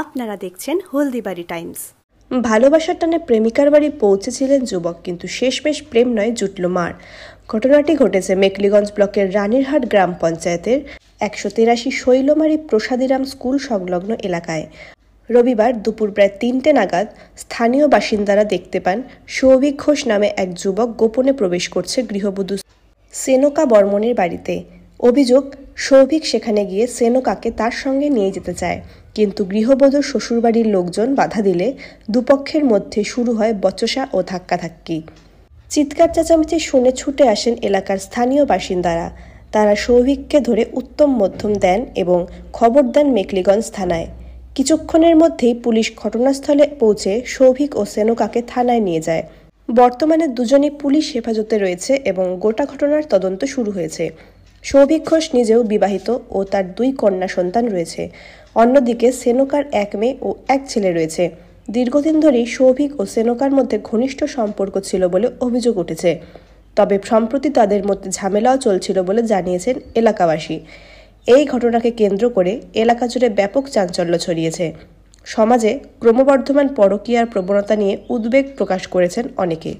আপনারা দেখছেন হলদিবাড়ি টাইমস। ভালোবাসার টানে প্রেমিকার বাড়ি পৌঁছেছিলেন যুবক, কিন্তু শেষমেশ প্রেম নয়, জুটল মার। ঘটনাটি ঘটেছে মেখলিগঞ্জ ব্লকের রানীরহাট গ্রাম পঞ্চায়েতের 183 শৈলমারী প্রসাদীরাম স্কুল সংলগ্ন এলাকায়। রবিবার দুপুর প্রায় 3টে নাগাদ স্থানীয় বাসিন্দারা দেখতে পান সৌভিক ঘোষ নামে এক যুবক গোপনে প্রবেশ করছে গৃহবধূ সেনকা বর্মনের বাড়িতে। অভিযোগ, সৌভিক সেখানে গিয়ে সেনকাকে তার সঙ্গে নিয়ে যেতে চায়, কিন্তু গৃহবধূর শ্বশুরবাড়ির লোকজন বাধা দিলে দুপক্ষের মধ্যে শুরু হয় বচসা ও ধাক্কাধাক্কি। চিৎকার চেঁচামেচি শুনে ছুটে আসেন এলাকার স্থানীয় বাসিন্দারা। তারা সৌভিককে ধরে উত্তম মধ্যম দেন এবং খবর দেন মেখলিগঞ্জ থানায়। কিছুক্ষণের মধ্যেই পুলিশ ঘটনাস্থলে পৌঁছে সৌভিক ও সেনকাকে থানায় নিয়ে যায়। বর্তমানে দুজনই পুলিশ হেফাজতে রয়েছে এবং গোটা ঘটনার তদন্ত শুরু হয়েছে। সৌভিক ঘোষ নিজেও বিবাহিত ও তার 2 কন্যা সন্তান রয়েছে। অন্যদিকে সেনকার 1 মেয়ে ও 1 ছেলে রয়েছে। দীর্ঘদিন ধরেই সৌভিক ও সেনকার মধ্যে ঘনিষ্ঠ সম্পর্ক ছিল বলে অভিযোগ উঠেছে। তবে সম্প্রতি তাদের মধ্যে ঝামেলাও চলছিল বলে জানিয়েছেন এলাকাবাসী। এই ঘটনাকে কেন্দ্র করে এলাকা জুড়ে ব্যাপক চাঞ্চল্য ছড়িয়েছে। সমাজে ক্রমবর্ধমান পরকীয়ার প্রবণতা নিয়ে উদ্বেগ প্রকাশ করেছেন অনেকে।